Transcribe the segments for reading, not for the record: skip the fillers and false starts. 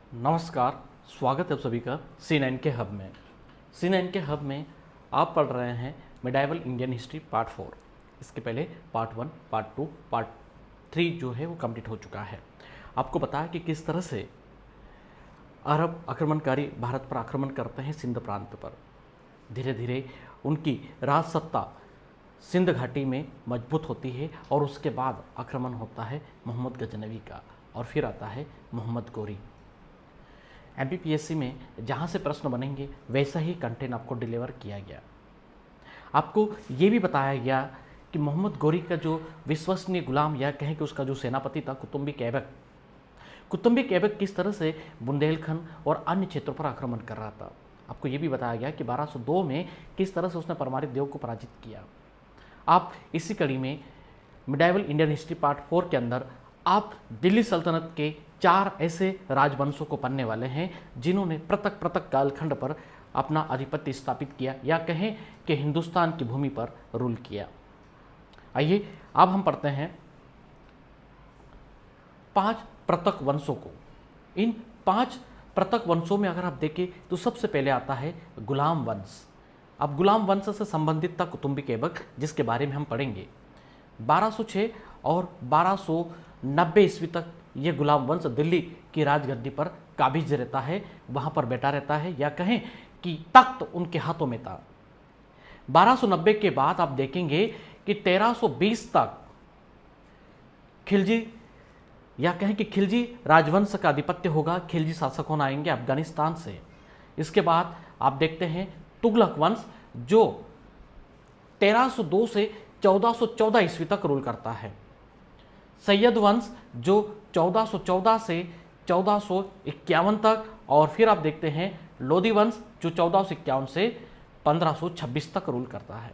नमस्कार। स्वागत है आप सभी का C9 के हब में। C9 के हब में आप पढ़ रहे हैं मिडाइवल इंडियन हिस्ट्री पार्ट 4। इसके पहले पार्ट 1, पार्ट 2, पार्ट 3 जो है वो कंप्लीट हो चुका है। आपको बताया कि किस तरह से अरब आक्रमणकारी भारत पर आक्रमण करते हैं सिंध प्रांत पर। धीरे धीरे उनकी राज सत्ता सिंध घाटी में मजबूत होती है और उसके बाद आक्रमण होता है मोहम्मद गजनवी का और फिर आता है मोहम्मद गोरी। MPPSC में जहाँ से प्रश्न बनेंगे वैसा ही कंटेंट आपको डिलीवर किया गया। आपको ये भी बताया गया कि मोहम्मद गोरी का जो विश्वसनीय गुलाम या कहें कि उसका जो सेनापति था कुतुम्बिक ऐबक किस तरह से बुंदेलखंड और अन्य क्षेत्रों पर आक्रमण कर रहा था। आपको ये भी बताया गया कि 1202 में किस तरह से उसने परमारित देव को पराजित किया। आप इसी कड़ी में मिडाइवल इंडियन हिस्ट्री पार्ट 4 के अंदर आप दिल्ली सल्तनत के 4 ऐसे राजवंशों को पढ़ने वाले हैं जिन्होंने पृथक पृथक कालखंड पर अपना आधिपत्य स्थापित किया या कहें कि हिंदुस्तान की भूमि पर रूल किया। आइए अब हम पढ़ते हैं 5 पृथक वंशों को। इन 5 पृथक वंशों में अगर आप देखें तो सबसे पहले आता है गुलाम वंश। अब गुलाम वंश से संबंधित था कुतुम्बिक ऐबक, जिसके बारे में हम पढ़ेंगे। 1206 और 1290 ईस्वी तक ये गुलाम वंश दिल्ली की राजगद्दी पर काबिज रहता है, वहाँ पर बैठा रहता है या कहें कि तख्त उनके हाथों में था। 1290 के बाद आप देखेंगे कि 1320 तक खिलजी या कहें कि खिलजी राजवंश का आधिपत्य होगा। खिलजी शासक होना आएंगे अफगानिस्तान से। इसके बाद आप देखते हैं तुगलक वंश जो 1302 से 1414 ईस्वी तक रूल करता है। सैयद वंश जो 1414 से 1451 तक, और फिर आप देखते हैं लोधी वंश जो 1451 से 1526 तक रूल करता है।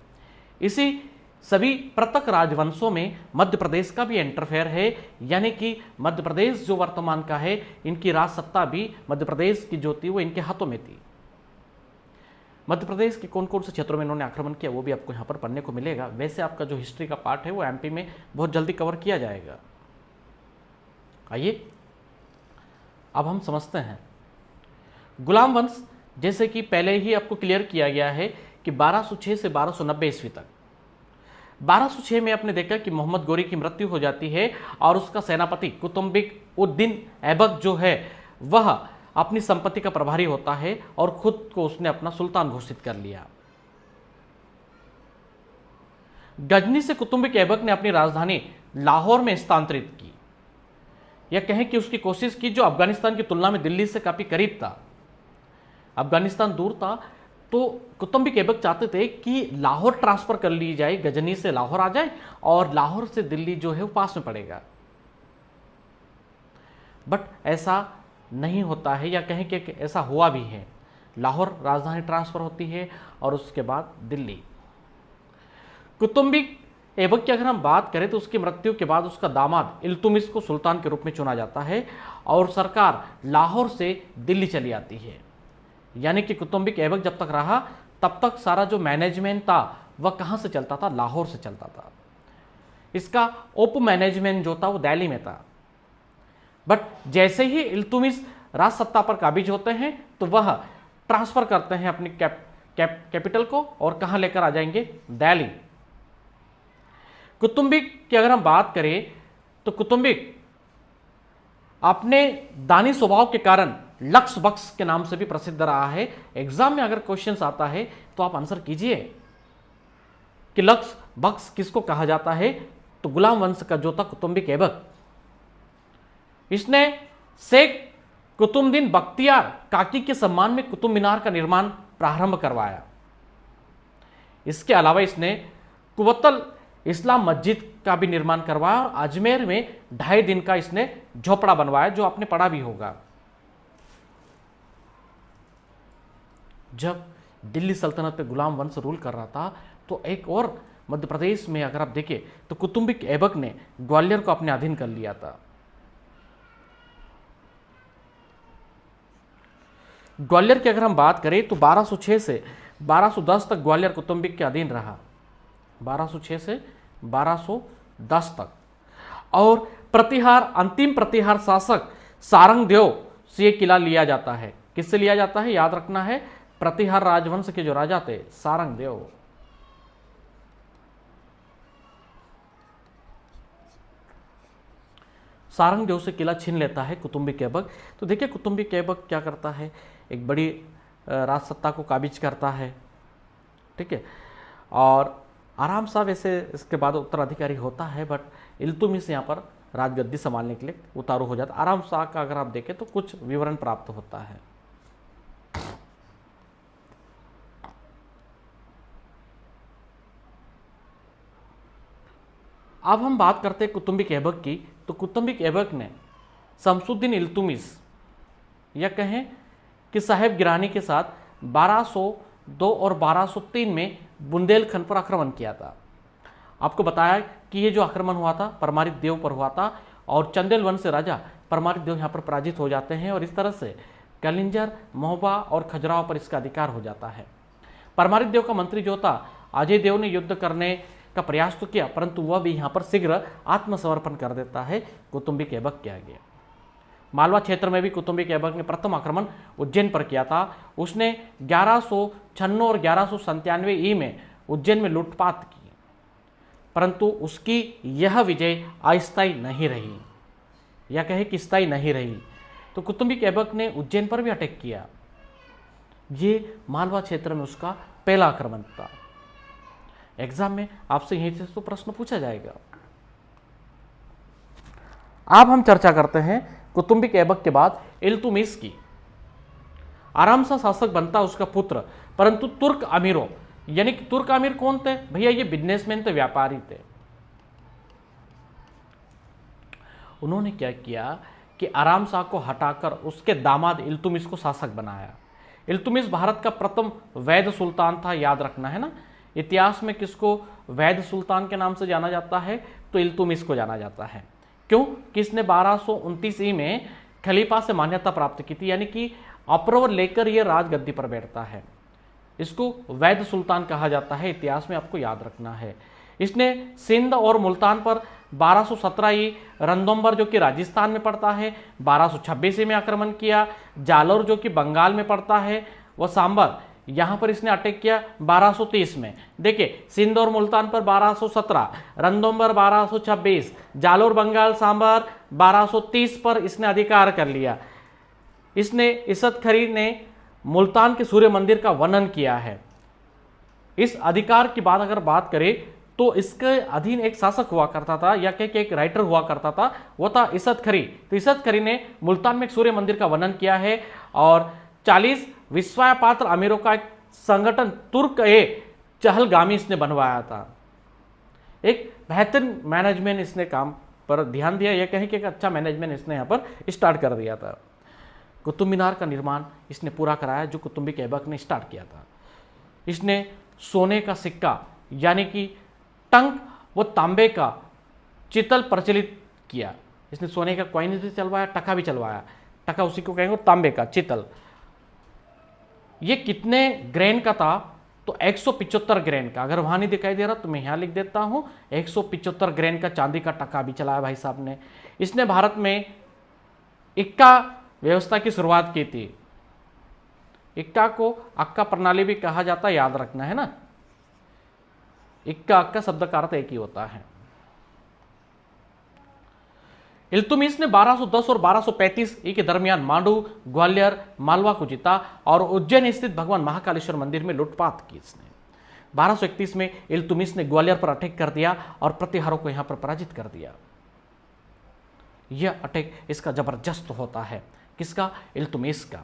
इसी सभी पृथक राजवंशों में मध्य प्रदेश का भी इंटरफेयर है, यानी कि मध्य प्रदेश जो वर्तमान का है, इनकी राज सत्ता भी मध्य प्रदेश की जो थी वो इनके हाथों में थी। मध्य प्रदेश के कौन कौन से क्षेत्रों में इन्होंने आक्रमण किया वो भी आपको यहाँ पर पढ़ने को मिलेगा। वैसे आपका जो हिस्ट्री का पार्ट है वो MP में बहुत जल्दी कवर किया जाएगा। आइए अब हम समझते हैं गुलाम वंश। जैसे कि पहले ही आपको क्लियर किया गया है कि 1206 से 1290 ईस्वी तक। 1206 में आपने देखा कि मोहम्मद गोरी की मृत्यु हो जाती है और उसका सेनापति कुतुम्बिक उद्दीन ऐबक जो है वह अपनी संपत्ति का प्रभारी होता है और खुद को उसने अपना सुल्तान घोषित कर लिया। गजनी से कुतुम्बिक ऐबक ने अपनी राजधानी लाहौर में स्थानांतरित की, या कहें कि उसकी कोशिश की, जो अफगानिस्तान की तुलना में दिल्ली से काफी करीब था। अफगानिस्तान दूर था तो कुतुम्बिक ऐबक चाहते थे कि लाहौर ट्रांसफर कर ली जाए, गजनी से लाहौर आ जाए और लाहौर से दिल्ली जो है वो पास में पड़ेगा। बट ऐसा नहीं होता है, या कहें कि ऐसा हुआ भी है। लाहौर राजधानी ट्रांसफर होती है और उसके बाद दिल्ली। कुतुम्बिक ऐबक की अगर हम बात करें तो उसकी मृत्यु के बाद उसका दामाद इल्तुमिश को सुल्तान के रूप में चुना जाता है और सरकार लाहौर से दिल्ली चली आती है। यानी कि कुतुम्बिक ऐबक जब तक रहा तब तक सारा जो मैनेजमेंट था वह कहाँ से चलता था? लाहौर से चलता था। इसका उप मैनेजमेंट जो था वो दिल्ली में था। बट जैसे ही इल्तुमिश राज सत्ता पर काबिज होते हैं तो वह ट्रांसफर करते हैं अपनी कैपिटल को, और कहां लेकर आ जाएंगे? दिल्ली। कुतुम्बिक की अगर हम बात करें तो कुतुम्बिक अपने दानी स्वभाव के कारण लक्स बख्श के नाम से भी प्रसिद्ध रहा है। एग्जाम में अगर क्वेश्चंस आता है तो आप आंसर कीजिए कि लक्स बख्श किसको कहा जाता है? तो गुलाम वंश का जो था कुतुम्बिक ऐबक। इसने शेख कुतुबुद्दीन बख्तियार काकी के सम्मान में कुतुब मीनार का निर्माण प्रारंभ करवाया। इसके अलावा इसने कुव्वतुल इस्लाम मस्जिद का भी निर्माण करवाया और अजमेर में 2.5 दिन का इसने झोपड़ा बनवाया, जो आपने पढ़ा भी होगा। जब दिल्ली सल्तनत पे गुलाम वंश रूल कर रहा था तो एक और मध्य प्रदेश में अगर आप देखें तो कुतुम्बिक ऐबक ने ग्वालियर को अपने अधीन कर लिया था। ग्वालियर की अगर हम बात करें तो 1206 से 1210 तक ग्वालियर कुतुम्बिक के अधीन रहा। 1206 से 1210 तक। और प्रतिहार अंतिम प्रतिहार शासक सारंगदेव से ये किला लिया जाता है। किससे लिया जाता है? याद रखना है, प्रतिहार राजवंश के जो राजा थे सारंगदेव। सारंगदेव से किला छीन लेता है कुतुम्बिक ऐबक। तो देखिए कुतुम्बिक ऐबक क्या करता है, एक बड़ी राजसत्ता को काबिज करता है, ठीक है। और आराम सा वैसे इसके बाद उत्तराधिकारी होता है, बट इल्तुमिश यहाँ पर राजगद्दी संभालने के लिए उतारू हो जाता है। आराम शाह का अगर आप देखें तो कुछ विवरण प्राप्त होता है। अब हम बात करते हैं कुतुम्बिक ऐबक की। तो कुतुम्बिक ऐबक ने शमसुद्दीन इल्तुमिश या कहें कि साहेब गिरानी के साथ 1202 और 1203 में बुंदेलखंड पर आक्रमण किया था। आपको बताया कि ये जो आक्रमण हुआ था परमारित देव पर हुआ था और चंदेल वंश से राजा परमारित देव यहाँ पर पराजित हो जाते हैं और इस तरह से कलिंजर, महोबा और खजुराहो पर इसका अधिकार हो जाता है। परमारित देव का मंत्री जो था अजय देव ने युद्ध करने का प्रयास तो किया, परंतु वह भी यहाँ पर शीघ्र आत्मसमर्पण कर देता है कुतुम्बिक ऐबक के आगे। मालवा क्षेत्र में भी कुतुम्बिक ऐबक ने प्रथम आक्रमण उज्जैन पर किया था। उसने 1196 और 1197 ई में उज्जैन में लूटपाट की, परंतु उसकी यह विजय अस्थायी नहीं रही, या कहे कि स्थायी नहीं रही। तो कुतुम्बिक ऐबक ने उज्जैन पर भी अटैक किया। ये मालवा क्षेत्र में उसका पहला आक्रमण था। एग्जाम में आपसे यहीं से तो प्रश्न पूछा जाएगा। अब हम चर्चा करते हैं कुतुम्बिक ऐबक के बाद इल्तुमिश की। आराम सा शासक बनता उसका पुत्र, परंतु तुर्क अमीरों, यानी कि तुर्क अमीर कौन थे भैया? ये बिजनेसमैन थे, व्यापारी थे। उन्होंने क्या किया कि आराम शाह को हटाकर उसके दामाद इल्तुमिश को शासक बनाया। इल्तुमिश भारत का प्रथम वैध सुल्तान था, याद रखना है ना। इतिहास में किसको वैध सुल्तान के नाम से जाना जाता है? तो इल्तुमिश को जाना जाता है। क्यों? कि इसने 1229 ई में खलीफा से मान्यता प्राप्त की थी, यानी कि अप्रूवल लेकर यह राजगद्दी पर बैठता है। इसको वैध सुल्तान कहा जाता है, इतिहास में आपको याद रखना है। इसने सिंध और मुल्तान पर 1217 ई रंदोंबर जो कि राजस्थान में पड़ता है 1226 ई में आक्रमण किया। जालोर जो कि बंगाल में पड़ता है, वह सांबर यहां पर इसने अटैक किया 1230 में। देखिए सिंध और मुल्तान पर 1217, रंदोंबर 1226, जालोर बंगाल सांबर 1230 पर इसने अधिकार कर लिया। इसने इसद खरी ने मुल्तान के सूर्य मंदिर का वर्णन किया है। इस अधिकार की बात अगर बात करें तो इसके अधीन एक शासक हुआ करता था, या कि एक राइटर हुआ करता था, वो था इसद खरी। तो इसद खरी ने मुल्तान में एक सूर्य मंदिर का वर्णन किया है और 40 विश्वापात्र अमीरों का एक संगठन तुर्क चहलगामी इसने बनवाया था। एक बेहतरीन मैनेजमेंट इसने काम पर ध्यान दिया, यह कहें कि एक अच्छा मैनेजमेंट इसने यहाँ पर स्टार्ट कर दिया था। कुतुब मीनार का निर्माण इसने पूरा कराया जो कुतुम्बिक ऐबक ने स्टार्ट किया था। इसने सोने का सिक्का यानी कि टंक व तांबे का चितल प्रचलित किया। इसने सोने का कॉइन भी चलवाया, टका भी चलवाया। टका उसी को कहेंगे, तांबे का चितल। ये कितने ग्रेन का था? तो 175 ग्रेन का। अगर वहां नहीं दिखाई दे रहा तो मैं यहां लिख देता हूं, 175 ग्रेन का चांदी का टका भी चलाया भाई साहब ने। इसने भारत में इक्का व्यवस्था की शुरुआत की थी। इक्का को अक्का प्रणाली भी कहा जाता है, याद रखना है ना। इक्का अक्का शब्द का अर्थ एक ही होता है। इल्तुमिश ने 1210 और 1235 ई के दरमियान मांडू, ग्वालियर, मालवा को जीता और उज्जैन स्थित भगवान महाकालेश्वर मंदिर में लूटपाट की इसने। 1231 में इल्तुमिश ने ग्वालियर पर अटैक कर दिया और प्रतिहारों को यहां पर पराजित कर दिया। यह अटैक इसका जबरदस्त होता है। किसका? इल्तुमिश का।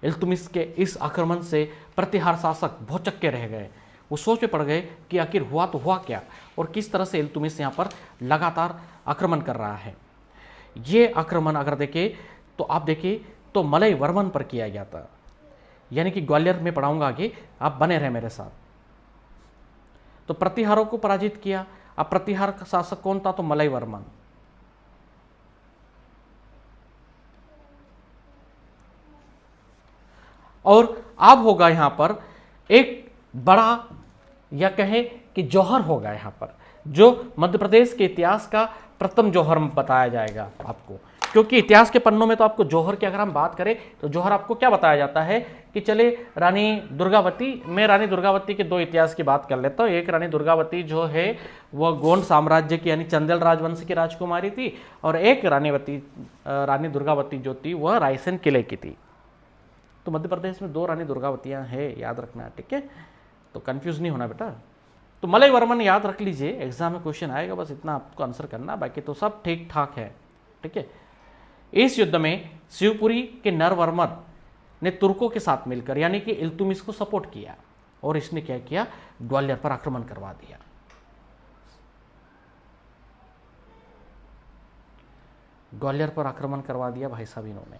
इल्तुमिश के इस आक्रमण से प्रतिहार शासक भौचक्के रह गए। वो सोच में पड़ गए कि आखिर हुआ तो हुआ क्या और किस तरह से इल्तुमिश यहाँ पर लगातार आक्रमण कर रहा है। ये आक्रमण अगर देखें तो आप देखिए तो मलय वर्मन पर किया गया था, यानी कि ग्वालियर में पढ़ाऊंगा आगे, आप बने रहे मेरे साथ। तो प्रतिहारों को पराजित किया। अब प्रतिहार का शासक कौन था? तो मलय वर्मन। और अब होगा यहां पर एक बड़ा या कहें कि जौहर होगा यहां पर, जो मध्य प्रदेश के इतिहास का प्रथम जौहर बताया जाएगा आपको। क्योंकि इतिहास के पन्नों में तो आपको जौहर की अगर हम बात करें तो जौहर आपको क्या बताया जाता है कि चले रानी दुर्गावती, मैं रानी दुर्गावती के दो इतिहास की बात कर लेता हूँ। एक रानी दुर्गावती जो है वह गोंड साम्राज्य की यानी चंदेल राजवंश की राजकुमारी थी, और एक रानी दुर्गावती जो थी वह रायसेन किले की थी। तो मध्य प्रदेश में दो रानी दुर्गावतियाँ हैं, याद रखना है, ठीक है। तो कंफ्यूज नहीं होना बेटा। तो मलय वर्मन याद रख लीजिए, एग्जाम में क्वेश्चन आएगा, बस इतना आपको आंसर करना, बाकी तो सब ठीक ठाक है, ठीक है। इस युद्ध में शिवपुरी के नरवर्मन ने तुर्कों के साथ मिलकर यानी कि इल्तुमिश को सपोर्ट किया, और इसने क्या किया, ग्वालियर पर आक्रमण करवा दिया। ग्वालियर पर आक्रमण करवा दिया भाई साहब इन्होंने।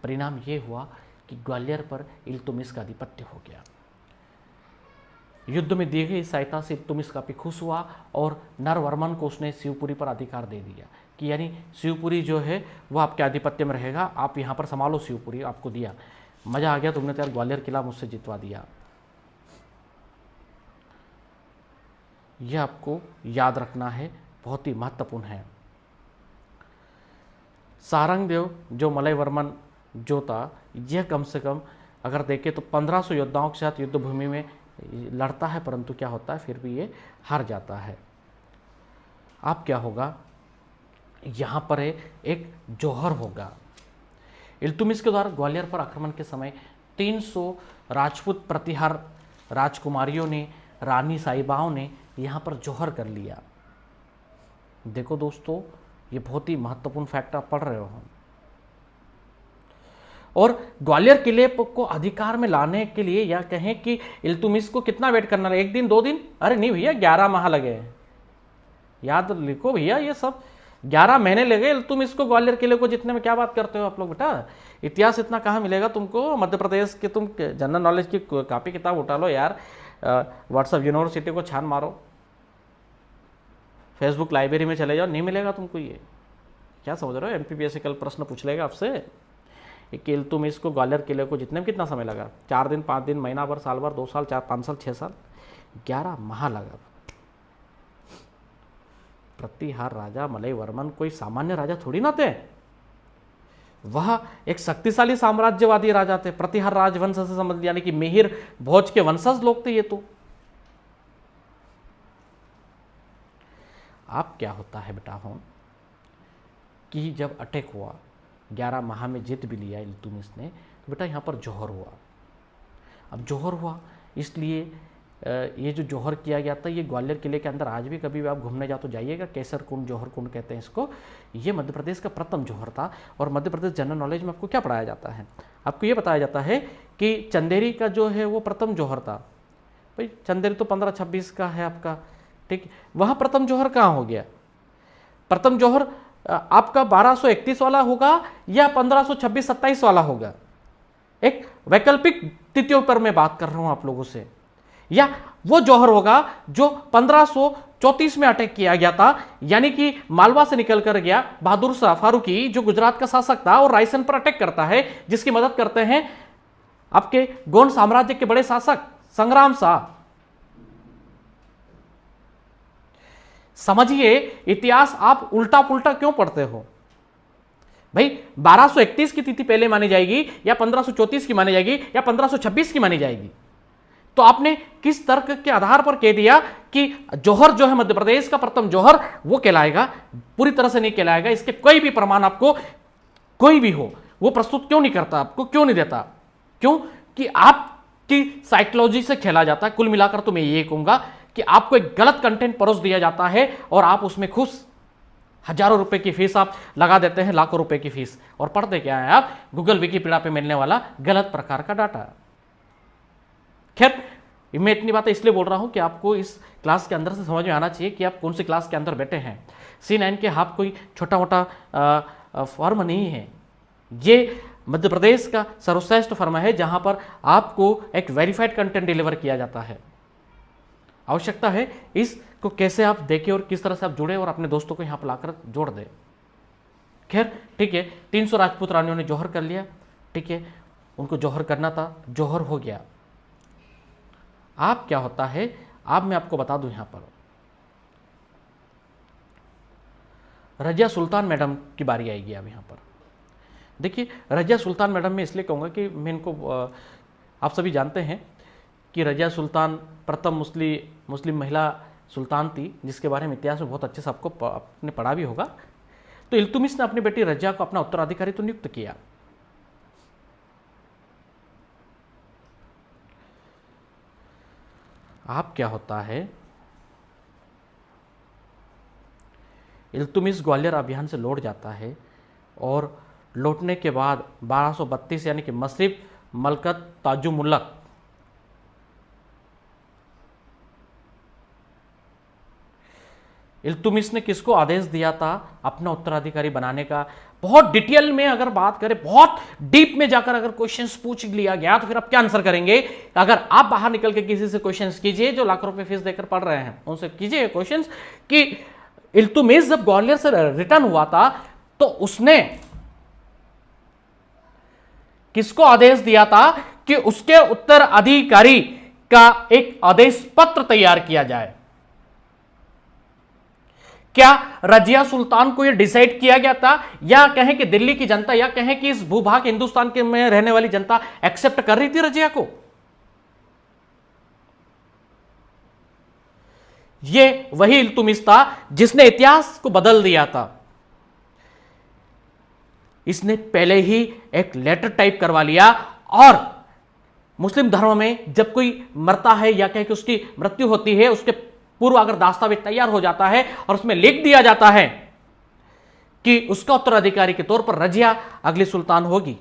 परिणाम यह हुआ कि ग्वालियर पर इल्तुमिश का आधिपत्य हो गया। युद्ध में दी गई सहायता से इल्तुमिश काफी खुश हुआ, और नरवर्मन को उसने शिवपुरी पर अधिकार दे दिया कि यानी शिवपुरी जो है वह आपके आधिपत्य में रहेगा, आप यहाँ पर संभालो शिवपुरी, आपको दिया। मजा आ गया, तुमने तो यार ग्वालियर किला मुझसे जितवा दिया। यह आपको याद रखना है, बहुत ही महत्वपूर्ण है। सारंगदेव जो मलय वर्मन जो था, यह कम से कम अगर देखें तो 1500 योद्धाओं के साथ युद्ध भूमि में लड़ता है, परंतु क्या होता है, फिर भी ये हार जाता है। अब क्या होगा, यहाँ पर एक जौहर होगा। इल्तुमिश के द्वारा ग्वालियर पर आक्रमण के समय 300 राजपूत प्रतिहार राजकुमारियों ने, रानी साहिबाओं ने यहाँ पर जौहर कर लिया। देखो दोस्तों, ये बहुत ही महत्वपूर्ण फैक्ट आप पढ़ रहे हो। और ग्वालियर किले को अधिकार में लाने के लिए, या कहें कि इल्तुमिश को कितना वेट करना लगा, 1 दिन 2 दिन, अरे नहीं भैया 11 माह लगे। याद लिखो भैया, ये सब 11 महीने लगे इल्तुमिश को ग्वालियर किले को जीतने में। क्या बात करते हो आप लोग बेटा, इतिहास इतना कहाँ मिलेगा तुमको। मध्य प्रदेश के तुम जनरल नॉलेज की कॉपी किताब उठा लो यार, व्हाट्सएप यूनिवर्सिटी को छान मारो, फेसबुक लाइब्रेरी में चले जाओ, नहीं मिलेगा तुमको। ये क्या समझ रहे हो, एमपीपीएससी कल प्रश्न पूछ लेगा आपसे कि इल्तुमिश को ग्वालियर किले को जीतने में कितना समय लगा। 4 दिन, 5 दिन, महीना भर, साल भर, 2 साल, 4, 5 साल, 6 साल, 11 माह लगा। प्रतिहार राजा मलय वर्मन कोई सामान्य राजा थोड़ी ना थे, वह एक शक्तिशाली साम्राज्यवादी राजा थे। प्रतिहार राजवंश से संबंधित यानी कि मिहिर भोज के वंशज लोग थे ये तो। अब क्या होता है बेटा हो कि जब अटैक हुआ, 11 माह में जीत भी लिया इल्तुमिश ने, तो बेटा यहाँ पर जौहर हुआ। अब जौहर हुआ इसलिए ये जो जौहर किया गया था, ये ग्वालियर किले के अंदर आज भी कभी भी आप घूमने जाओ तो जाइएगा, केसर कुंड, जौहर कुंड कहते हैं इसको। ये मध्य प्रदेश का प्रथम जौहर था। और मध्य प्रदेश जनरल नॉलेज में आपको क्या पढ़ाया जाता है, आपको ये बताया जाता है कि चंदेरी का जो है वो प्रथम जौहर था। भाई चंदेरी तो 1526 का है आपका, ठीक। वहाँ प्रथम जौहर कहाँ हो गया, प्रथम जौहर आपका 1231 वाला होगा या 1526-27 वाला होगा। एक वैकल्पिक तिथियों पर मैं बात कर रहा हूं आप लोगों से। या वो जौहर होगा जो 1534 में अटैक किया गया था, यानी कि मालवा से निकल कर गया बहादुर शाह फारूकी जो गुजरात का शासक था, और रायसेन पर अटैक करता है, जिसकी मदद करते हैं आपके गोंड साम्राज्य के बड़े शासक संग्राम शाह। समझिए इतिहास आप उल्टा पुल्टा क्यों पढ़ते हो भाई। 1231 की तिथि पहले मानी जाएगी या 1534 की मानी जाएगी या 1526 की मानी जाएगी। तो आपने किस तर्क के आधार पर कह दिया कि जौहर जो है मध्य प्रदेश का प्रथम जौहर वो कहलाएगा? पूरी तरह से नहीं कहलाएगा। इसके कोई भी प्रमाण आपको कोई भी हो वो प्रस्तुत क्यों नहीं करता, आपको क्यों नहीं देता? क्यों कि आपकी साइकोलॉजी से खेला जाता है। कुल मिलाकर तो मैं ये कहूंगा कि आपको एक गलत कंटेंट परोस दिया जाता है और आप उसमें खुश, हजारों रुपए की फीस आप लगा देते हैं, लाखों रुपए की फीस, और पढ़ते क्या है आप? गूगल विकिपीडिया पे मिलने वाला गलत प्रकार का डाटा। खैर मैं इतनी बातें इसलिए बोल रहा हूं कि आपको इस क्लास के अंदर से समझ में आना चाहिए कि आप कौन सी क्लास के अंदर बैठे हैं। C9 के हाथ कोई छोटा मोटा फर्म नहीं है, ये मध्य प्रदेश का सर्वश्रेष्ठ फर्म है जहां पर आपको एक वेरीफाइड कंटेंट डिलीवर किया जाता है। आवश्यकता है इसको कैसे आप देखें और किस तरह से आप जुड़े और अपने दोस्तों को यहाँ पर लाकर जोड़ दें। खैर ठीक है, 300 राजपूत रानियों ने जौहर कर लिया, ठीक है, उनको जौहर करना था, जौहर हो गया। आप क्या होता है, आप मैं आपको बता दूं, यहाँ पर रजिया सुल्तान मैडम की बारी आएगी अब यहाँ पर। देखिए, रजिया सुल्तान मैडम मैं इसलिए कहूँगा कि मैं इनको आप सभी जानते हैं कि रजिया सुल्तान प्रथम मुस्लिम महिला सुल्तान थी, जिसके बारे में इतिहास में बहुत अच्छे से आपको आपने पढ़ा भी होगा। तो इल्तुमिश ने अपनी बेटी रजिया को अपना उत्तराधिकारी तो नियुक्त किया। अब क्या होता है, इल्तुमिश ग्वालियर अभियान से लौट जाता है और लौटने के बाद 1232 यानी कि मसरिफ मलकत ताजुमुल्लक इल्तुमिश ने किसको आदेश दिया था अपना उत्तराधिकारी बनाने का। बहुत डिटेल में अगर बात करें, बहुत डीप में जाकर अगर क्वेश्चंस पूछ लिया गया तो फिर आप क्या आंसर करेंगे। अगर आप बाहर निकल के किसी से क्वेश्चंस कीजिए जो लाखों रुपए फीस देकर पढ़ रहे हैं, उनसे कीजिए क्वेश्चंस कि इल्तुमिश जब ग्वालियर से रिटर्न हुआ था तो उसने किसको आदेश दिया था कि उसके उत्तराधिकारी का एक आदेश पत्र तैयार किया जाए। क्या रजिया सुल्तान को यह डिसाइड किया गया था, या कहें कि दिल्ली की जनता, या कहें कि इस भूभाग हिंदुस्तान के में रहने वाली जनता एक्सेप्ट कर रही थी रजिया को? यह वही इल्तुमिश था जिसने इतिहास को बदल दिया था। इसने पहले ही एक लेटर टाइप करवा लिया और मुस्लिम धर्म में जब कोई मरता है या कहें कि उसकी मृत्यु होती है, उसके पूर्व अगर दास्तावेज तैयार हो जाता है और उसमें लिख दिया जाता है कि उसका उत्तराधिकारी के तौर पर रजिया अगली सुल्तान होगी।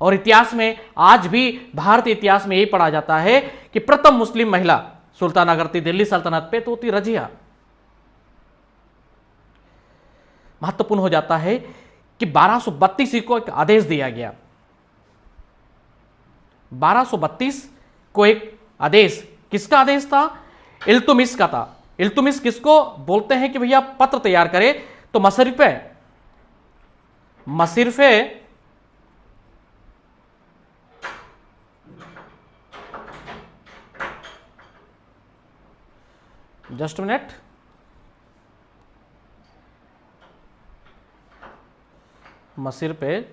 और इतिहास में आज भी, भारतीय इतिहास में यही पढ़ा जाता है कि प्रथम मुस्लिम महिला सुल्तान अगर थी दिल्ली सल्तनत पे तो थी रजिया। महत्वपूर्ण हो जाता है कि 1232 को एक आदेश दिया गया। 1232 को एक आदेश, किसका आदेश था? इल्तुमिश का था। इल्तुमिश किसको बोलते हैं कि भैया पत्र तैयार करे? तो मसिरफे जस्ट मिनट, मसिरफे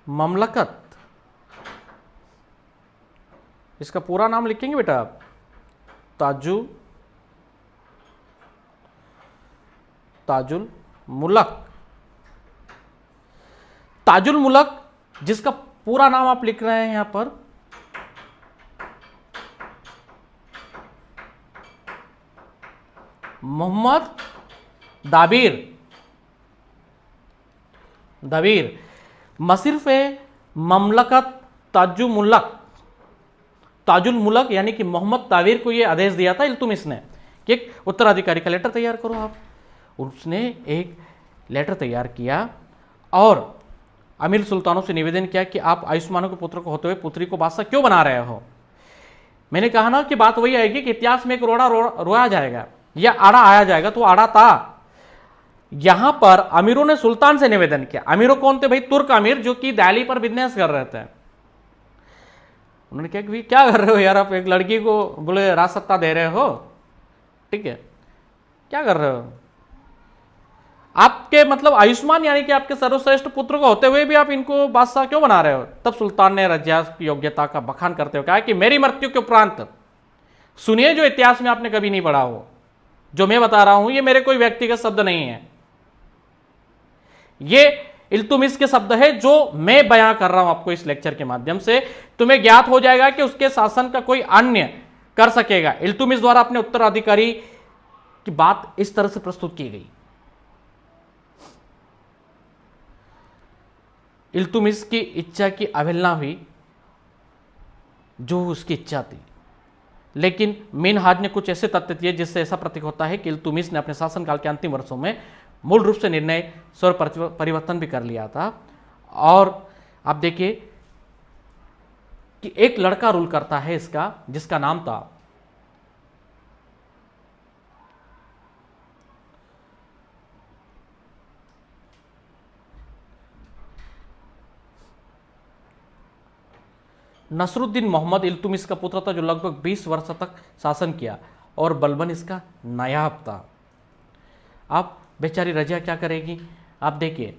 ममलकत, इसका पूरा नाम लिखेंगे बेटा आप, ताजुल मुलक, जिसका पूरा नाम आप लिख रहे हैं यहां पर मोहम्मद दाबीर। मसिरफे ममलकत ताजुल मुलक यानी कि मोहम्मद तावीर को यह आदेश दिया था इल्तुमिश ने कि एक उत्तराधिकारी का लेटर तैयार करो आप। उसने एक लेटर तैयार किया और अमीर सुल्तानों से निवेदन किया कि आप आयुष्मानों के पुत्र को होते हुए पुत्री को बादशाह क्यों बना रहे हो। मैंने कहा ना कि बात वही आएगी कि इतिहास में एक रोड़ा रोया जाएगा या आड़ा आया जाएगा, तो आड़ा था। यहां पर अमीरों ने सुल्तान से निवेदन किया। अमीरों कौन थे भाई? तुर्क अमीर जो कि दिल्ली पर बिजनेस कर रहे थे। उन्होंने कहा कि क्या कर रहे हो यार, आप एक लड़की को बोले राजसत्ता दे रहे हो, ठीक है, क्या कर रहे हो आपके, मतलब आयुष्मान यानी कि आपके सर्वश्रेष्ठ पुत्र को होते हुए भी आप इनको बादशाह क्यों बना रहे हो। तब सुल्तान ने रजिया की योग्यता का बखान करते हुए कहा कि मेरी मृत्यु के उपरांत सुनिए, जो इतिहास में आपने कभी नहीं पढ़ा हो, जो मैं बता रहा हूं ये मेरे कोई व्यक्तिगत शब्द नहीं है, ये इल्तुमिश के शब्द है जो मैं बयां कर रहा हूं आपको इस लेक्चर के माध्यम से। तुम्हें ज्ञात हो जाएगा कि उसके शासन का कोई अन्य कर सकेगा। इल्तुमिश द्वारा अपने उत्तराधिकारी की बात इस तरह से प्रस्तुत की गई। इल्तुमिश की इच्छा की अवहेलना हुई, जो उसकी इच्छा थी, लेकिन मिनहाज ने कुछ ऐसे तथ्य दिए जिससे ऐसा प्रतीक होता है कि इल्तुमिश ने अपने शासनकाल के अंतिम वर्षों में मूल रूप से निर्णय स्वर परिवर्तन भी कर लिया था। और आप देखिए कि एक लड़का रूल करता है इसका, जिसका नाम था नसरुद्दीन मोहम्मद। इल्तुमिश का पुत्र था जो लगभग 20 वर्ष तक शासन किया और बलबन इसका नायाब था। अब बेचारी रजिया क्या करेगी, आप देखिए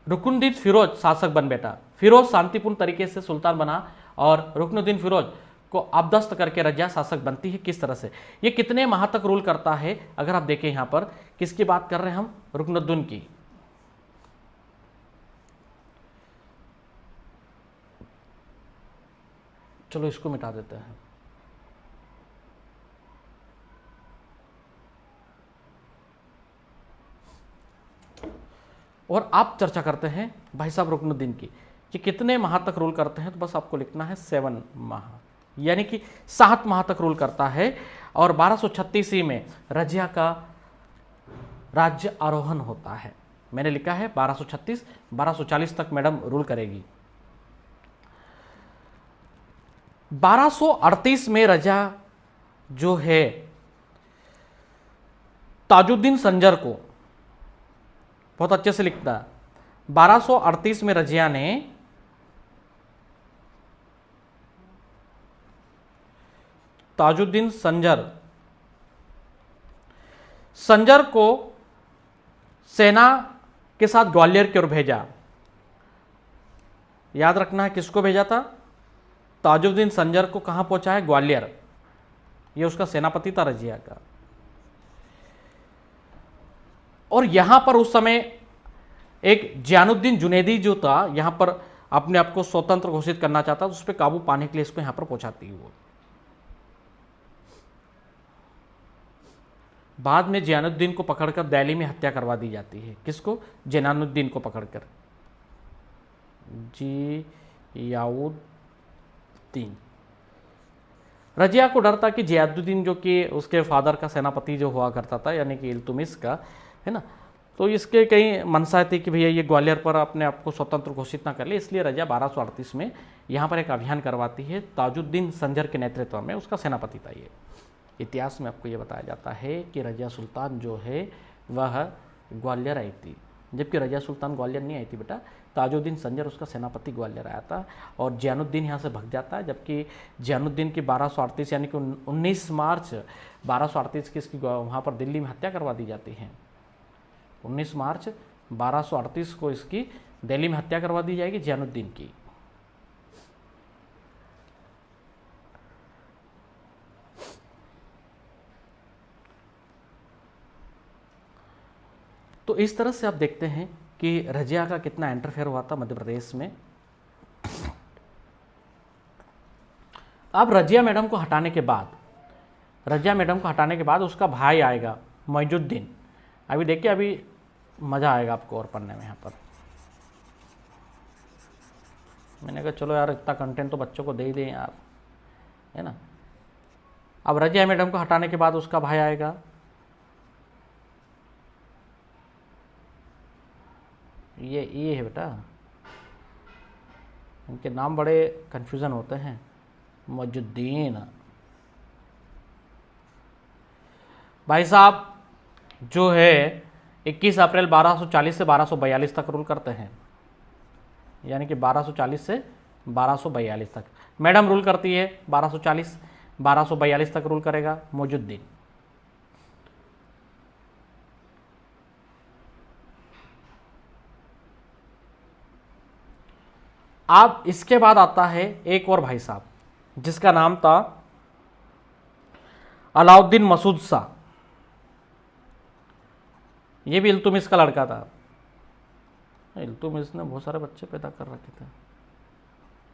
रुकनुद्दीन फिरोज शासक बन बैठा, फिरोज शांतिपूर्ण तरीके से सुल्तान बना और रुकनुद्दीन फिरोज को आपदस्त करके रजिया शासक बनती है। किस तरह से, ये कितने माह तक रूल करता है, अगर आप देखें यहां पर किसकी बात कर रहे हैं हम, रुकनुद्दीन की। चलो इसको मिटा देते हैं। और आप चर्चा करते हैं भाई साहब रुकनुद्दीन की कि कितने माह तक रूल करते हैं, तो बस आपको लिखना है 7 माह, यानी कि 7 माह तक रूल करता है। और 1236 ईस्वी में रजिया का राज्य आरोहण होता है। मैंने लिखा है 1236, 1240 तक मैडम रूल करेगी। 1238 में रजा जो है ताजुद्दीन संजर को, बहुत अच्छे से लिखता है, 1238 में रजिया ने ताजुद्दीन संजर को सेना के साथ ग्वालियर की ओर भेजा। याद रखना है किसको भेजा था, ताजुद्दीन संजर को कहां पहुंचा है, ग्वालियर। ये उसका सेनापति था रजिया का। और यहां पर उस समय एक जियानुद्दीन जुनैदी जो था, यहां पर अपने आप को स्वतंत्र घोषित करना चाहता, उस पर काबू पाने के लिए इसको यहां पर पहुंचाती है वो। बाद में जियानुद्दीन को पकड़कर दिल्ली में हत्या करवा दी जाती है। किसको, जियानुद्दीन को पकड़कर, जियाउद्दीन। रजिया को डर था कि जियाउद्दीन जो कि उसके फादर का सेनापति जो हुआ करता था, यानी कि इल्तुमिश का, है ना, तो इसके कई मनसा थी कि भैया ये ग्वालियर पर अपने आप को स्वतंत्र घोषित ना कर ले, इसलिए रजिया 1238 में यहाँ पर एक अभियान करवाती है। ताजुद्दीन संजर के नेतृत्व में, उसका सेनापति था ये। इतिहास में आपको ये बताया जाता है कि रजिया सुल्तान जो है वह ग्वालियर आई थी, जबकि रजिया सुल्तान ग्वालियर नहीं आई थी बेटा, ताजुद्दीन संजर उसका सेनापति ग्वालियर आया था। और जियानुद्दीन यहाँ से भग जाता है, जबकि जियानुद्दीन की 1238 यानी कि 19 मार्च 1238 की इसकी वहाँ पर दिल्ली में हत्या करवा दी जाती है। 19 मार्च 1238 को इसकी दिल्ली में हत्या करवा दी जाएगी जियानुद्दीन की। तो इस तरह से आप देखते हैं कि रजिया का कितना इंटरफेयर हुआ था मध्य प्रदेश में। अब रजिया मैडम को हटाने के बाद उसका भाई आएगा मुइजुद्दीन। अभी देखिए, अभी मज़ा आएगा आपको और पढ़ने में। यहाँ पर मैंने कहा चलो यार इतना कंटेंट तो बच्चों को दे ही दें यार, है ना। अब रजिया मैडम को हटाने के बाद उसका भाई आएगा, ये है बेटा, इनके नाम बड़े कंफ्यूजन होते हैं। मुइजुद्दीन भाई साहब जो है 21 अप्रैल 1240 से 1242 तक रूल करते हैं, यानी कि 1240 से 1242 तक मैडम रूल करती है। 1242 तक रूल करेगा मुइजुद्दीन। अब इसके बाद आता है एक और भाई साहब जिसका नाम था अलाउद्दीन मसूद शाह। ये भी इल्तुमिश का लड़का था। इल्तुमिश ने बहुत सारे बच्चे पैदा कर रखे थे,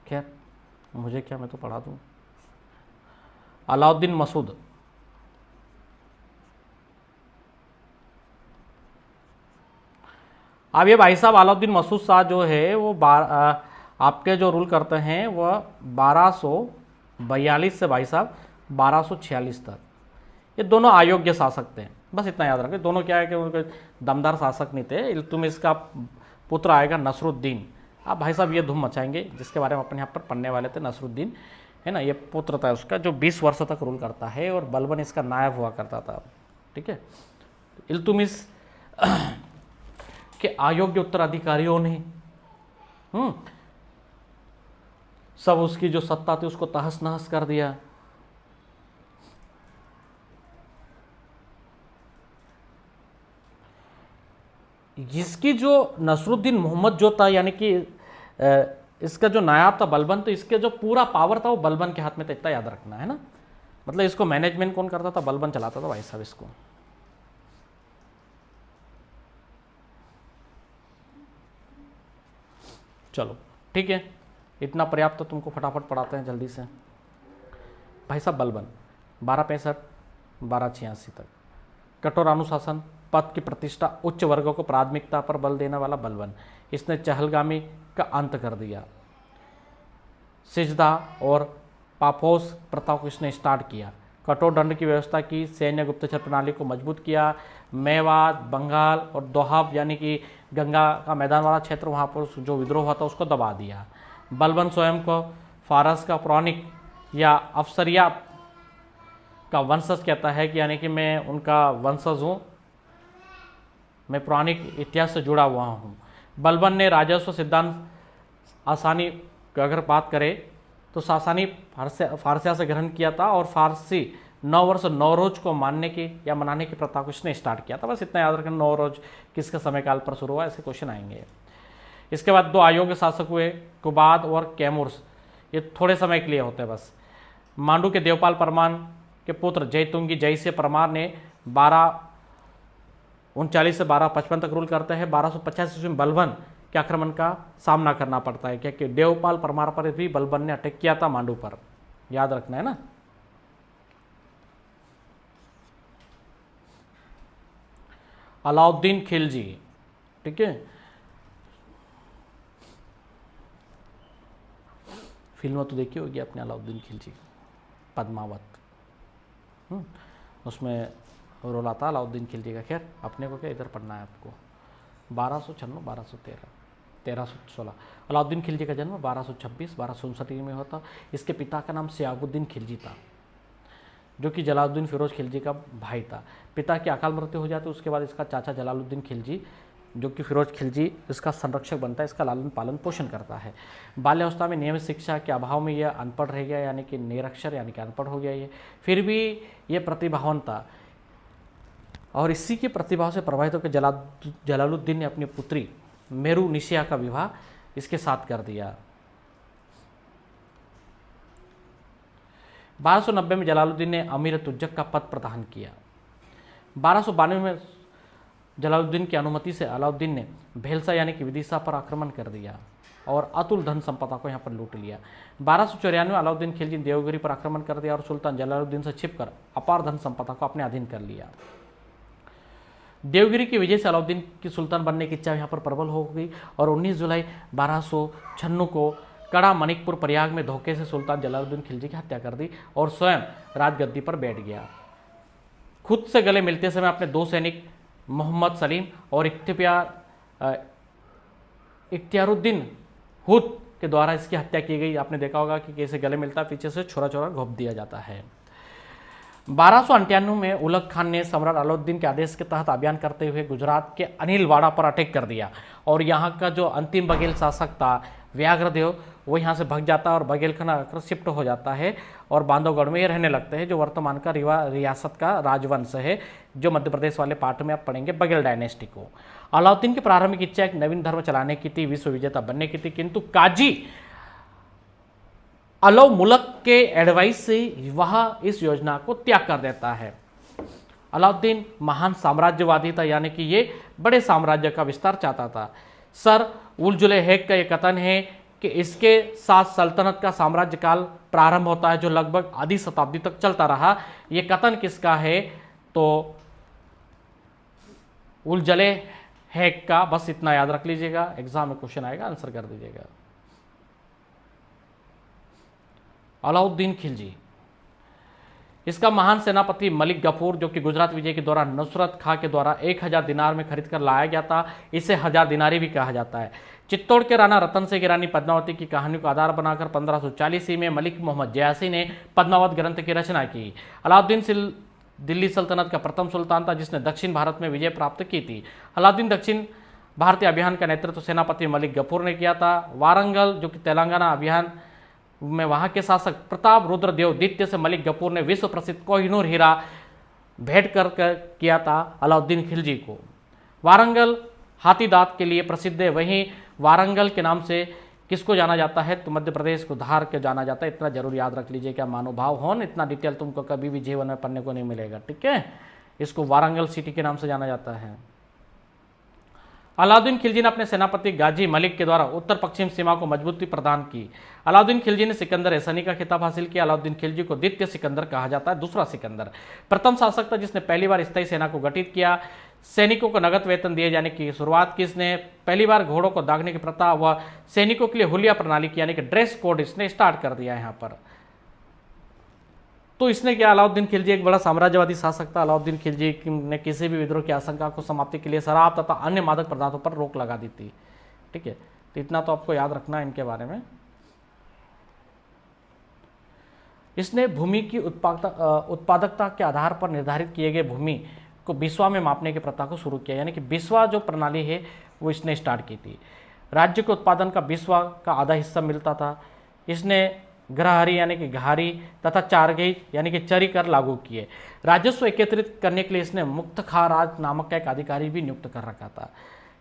खैर मुझे क्या, मैं तो पढ़ा दूं। अलाउद्दीन मसूद, अब ये भाई साहब अलाउद्दीन मसूद शाह जो है वो आपके जो रूल करते हैं वह 1242 से भाई साहब 1246 तक। ये दोनों अयोग्य शासक थे, बस इतना याद रखें। दोनों क्या है कि उनके दमदार शासक नहीं थे। इल्तुमिश का पुत्र आएगा नसरुद्दीन। अब भाई साहब ये धूम मचाएंगे, जिसके बारे में अपने यहाँ पर पढ़ने वाले थे। नसरुद्दीन है ना, ये पुत्र था उसका जो 20 वर्ष तक रूल करता है और बलबन इसका नायब हुआ करता था। ठीक है, इल्तुमिश के अयोग्य उत्तराधिकारियों ने सब उसकी जो सत्ता थी उसको तहस नहस कर दिया। इसकी जो नसरुद्दीन मोहम्मद जो था, यानी कि इसका जो नायाब था बलबन, तो इसके जो पूरा पावर था वो बलबन के हाथ में था, इतना याद रखना है ना। मतलब इसको मैनेजमेंट कौन करता था? बलबन चलाता था भाई साहब इसको। चलो ठीक है, इतना पर्याप्त तो तुमको फटाफट पढ़ाते हैं जल्दी से। भाई साहब बलबन 1265 1286 तक, कठोर अनुशासन, पद की प्रतिष्ठा, उच्च वर्गों को प्राथमिकता पर बल देने वाला बलबन। इसने चहलगामी का अंत कर दिया। सिजदा और पापोस प्रथा को इसने स्टार्ट किया। कठोर दंड की व्यवस्था की, सैन्य गुप्तचर प्रणाली को मजबूत किया। मेवात, बंगाल और दोहाब यानी कि गंगा का मैदान वाला क्षेत्र, वहाँ पर जो विद्रोह हुआ था उसको दबा दिया। बलबन स्वयं को फारस का पौराणिक या अफसरिया का वंशज कहता है कि यानी कि मैं उनका वंशज हूँ, मैं पौराणिक इतिहास से जुड़ा हुआ हूँ। बलबन ने राजस्व सिद्धांत आसानी अगर बात करें तो सासानी फारसिया से ग्रहण किया था और फारसी 9 वर्ष 9 रोज को मानने की या मनाने की प्रथा को इसने स्टार्ट किया था। बस इतना याद रखना, 9 रोज किसके समय काल पर शुरू हुआ, ऐसे क्वेश्चन आएंगे। इसके बाद 2 अयोग्य शासक हुए, कुबाद और कैमूर्स, ये थोड़े समय के लिए होते हैं बस। मांडू के देवपाल परमार के पुत्र जयतुंगी जयसे परमार ने 1239 से 1255 तक रूल करते हैं। 1285 में बलबन के आक्रमण का सामना करना पड़ता है, क्योंकि देवपाल परमार पर भी बलबन ने अटैक किया था मांडू पर, याद रखना है ना। अलाउद्दीन खिलजी, ठीक है, फिल्म तो देखी होगी आपने अलाउद्दीन खिलजी, पद्मावत, उसमें रोल आता अलाउद्दीन खिलजी का। खैर अपने को क्या इधर पढ़ना है आपको, 1296 1213 1316। अलाउद्दीन खिलजी का जन्म 1226 1259 में होता। इसके पिता का नाम सियाबुद्दीन खिलजी था, जो कि जलालुद्दीन फिरोज खिलजी का भाई था। पिता की अकाल मृत्यु हो जाती, उसके बाद इसका चाचा जलालुद्दीन खिलजी, जो कि फिरोज खिलजी, इसका संरक्षक बनता है, इसका लालन पालन पोषण करता है। बाल्यावस्था में नियमित शिक्षा के अभाव में यह अनपढ़ रह गया, यानी कि निरक्षर यानी कि अनपढ़ हो गया ये। फिर भी ये प्रतिभावान था और इसी के प्रतिभा से प्रभावित होकर जलालुद्दीन ने अपनी पुत्री मेरू निशिया का विवाह इसके साथ कर दिया। 1290 में जलालुद्दीन ने अमीर तुज्जक का पद प्रदान किया। 1292 में जलालुद्दीन की अनुमति से अलाउद्दीन ने भेलसा यानी कि विदिशा पर आक्रमण कर दिया और अतुल धन संपदा को यहाँ पर लूट लिया। 1294 में अलाउद्दीन खिलजी ने देवगिरी पर आक्रमण कर दिया और सुल्तान जलालुद्दीन से छिपकर अपार धन संपदा को अपने अधीन कर लिया। देवगिरी की वजह से अलाउद्दीन की सुल्तान बनने की इच्छा यहाँ पर प्रबल हो गई और 19 जुलाई 1296 को कड़ा मणिकपुर प्रयाग में धोखे से सुल्तान जलालुद्दीन खिलजी की हत्या कर दी और स्वयं राजगद्दी पर बैठ गया। खुद से गले मिलते समय अपने 2 सैनिक मोहम्मद सलीम और इख्तियारुद्दीन हुद के द्वारा इसकी हत्या की गई। आपने देखा होगा कि कैसे गले मिलता है, पीछे से छोरा छोरा घोंप दिया जाता है। 1298 में उलग खान ने सम्राट अलाउद्दीन के आदेश के तहत अभियान करते हुए गुजरात के अनिलवाड़ा पर अटैक कर दिया और यहाँ का जो अंतिम बघेल शासक था व्याघ्रदेव, वो यहाँ से भग जाता है और बघेलखंड आकर शिफ्ट हो जाता है और बांधवगढ़ में ये रहने लगते हैं, जो वर्तमान का रियासत का राजवंश है, जो मध्य प्रदेश वाले पार्ट में आप पढ़ेंगे बघेल डायनेस्टी को। अलाउद्दीन की प्रारंभिक इच्छा एक नवीन धर्म चलाने की थी, विश्व विजेता बनने की थी, किंतु काजी अलाउ मुल्क के एडवाइस से वह इस योजना को त्याग कर देता है। अलाउद्दीन महान साम्राज्यवादी था, यानी कि ये बड़े साम्राज्य का विस्तार चाहता था। सर उल-जुलैहिक का ये कथन है कि इसके साथ सल्तनत का साम्राज्य काल प्रारंभ होता है, जो लगभग आधी शताब्दी तक चलता रहा। ये कथन किसका है? तो उल-जुलैहिक का। बस इतना याद रख लीजिएगा, एग्जाम में क्वेश्चन आएगा, आंसर कर दीजिएगा। अलाउद्दीन खिलजी, इसका महान सेनापति मलिक गफूर, जो कि गुजरात विजय के दौरान नुसरत खां के द्वारा 1000 दिनार में खरीद कर लाया गया था, इसे 1000 दिनारी भी कहा जाता है। चित्तौड़ के राणा रतन सिंह की रानी पद्मावती की कहानी को आधार बनाकर 1540 में मलिक मोहम्मद जयासी ने पद्मावत ग्रंथ की रचना की। अलाउद्दीन दिल्ली सल्तनत का प्रथम सुल्तान था जिसने दक्षिण भारत में विजय प्राप्त की थी। अलाउद्दीन दक्षिण भारतीय अभियान का नेतृत्व सेनापति मलिक गफूर ने किया था। वारंगल, जो कि तेलंगाना अभियान में वहां के शासक प्रताप रुद्रदेव द्वितीय से मलिक गफूर ने विश्व प्रसिद्ध कोहिनूर हीरा भेंट कर किया था अलाउद्दीन खिलजी को। वारंगल हाथी दांत के लिए प्रसिद्ध है। वहीं वारंगल के नाम से किसको जाना जाता है? तो मध्य प्रदेश को धार के जाना जाता है। इतना जरूर याद रख लीजिए, क्या महानुभाव हो, इतना डिटेल तुमको कभी भी जीवन में पढ़ने को नहीं मिलेगा, ठीक है। इसको वारंगल सिटी के नाम से जाना जाता है। अलाउद्दीन खिलजी ने अपने सेनापति गाजी मलिक के द्वारा उत्तर पश्चिम सीमा को मजबूती प्रदान की। अलाउद्दीन खिलजी ने सिकंदर एहसानी का खिताब हासिल किया। अलाउद्दीन खिलजी को द्वितीय सिकंदर कहा जाता है, दूसरा सिकंदर। प्रथम शासक था जिसने पहली बार स्थायी सेना को गठित किया। सैनिकों को नगद वेतन दिए जाने की शुरुआत की इसने। पहली बार घोड़ों को दागने की प्रथा व सैनिकों के लिए हुलिया प्रणाली की यानी कि ड्रेस कोड इसने स्टार्ट कर दिया यहाँ पर। तो इसने क्या, अलाउद्दीन खिलजी एक बड़ा साम्राज्यवादी शासक था। अलाउद्दीन खिलजी ने किसी भी विद्रोह की आशंका को समाप्ति के लिए शराब तथा अन्य मादक पदार्थों पर रोक लगा दी थी, ठीक है। तो इतना तो आपको याद रखना है इनके बारे में। इसने भूमि की उत्पादकता के आधार पर निर्धारित किए गए भूमि को बिस्वा में मापने की प्रथा को शुरू किया, यानी कि बिस्वा जो प्रणाली है वो इसने स्टार्ट की थी। राज्य के उत्पादन का बिस्वा का आधा हिस्सा मिलता था। इसने ग्रहरी यानी कि घारी तथा चारगई यानी कि चरी कर लागू किए। राजस्व एकत्रित करने के लिए इसने मुक्तखाराज नामक का एक अधिकारी भी नियुक्त कर रखा था।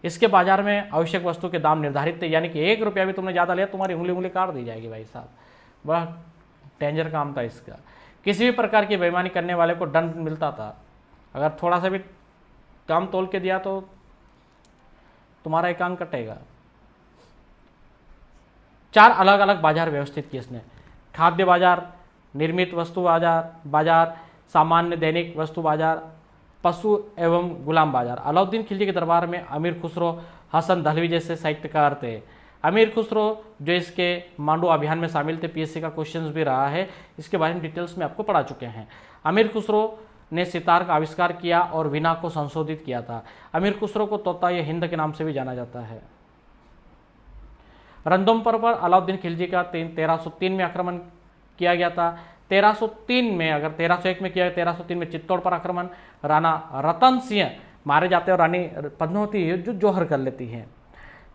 इसके बाजार में आवश्यक वस्तु के दाम निर्धारित थे, यानी कि 1 रुपया भी तुमने ज़्यादा लिया तुम्हारी उंगली काट दी जाएगी भाई साहब। वह डेंजर काम था इसका। किसी भी प्रकार की बेईमानी करने वाले को दंड मिलता था। अगर थोड़ा सा भी काम तोल के दिया तो तुम्हारा एक अंक कटेगा। 4 अलग अलग बाजार व्यवस्थित किए इसने। खाद्य बाजार, निर्मित वस्तु बाजार, सामान्य दैनिक वस्तु बाजार, पशु एवं गुलाम बाजार। अलाउद्दीन खिलजी के दरबार में अमीर खुसरो, हसन दहलवी जैसे साहित्यकार थे। अमीर खुसरो जो इसके मांडू अभियान में शामिल थे, पीएससी का क्वेश्चन भी रहा है, इसके बारे में डिटेल्स में आपको पढ़ा चुके हैं। अमीर खुसरो ने सितार का आविष्कार किया और वीणा को संशोधित किया था। अमीर खुसरो को तोता ये हिंद के नाम से भी जाना जाता है। रंदोमपर पर अलाउद्दीन खिलजी का 1303 में आक्रमण किया गया था। 1303 में, अगर 1301 में किया गया, 1303 में चित्तौड़ पर आक्रमण, राणा रतन सिंह मारे जाते हैं और रानी पद्मावती जो जोहर कर लेती है।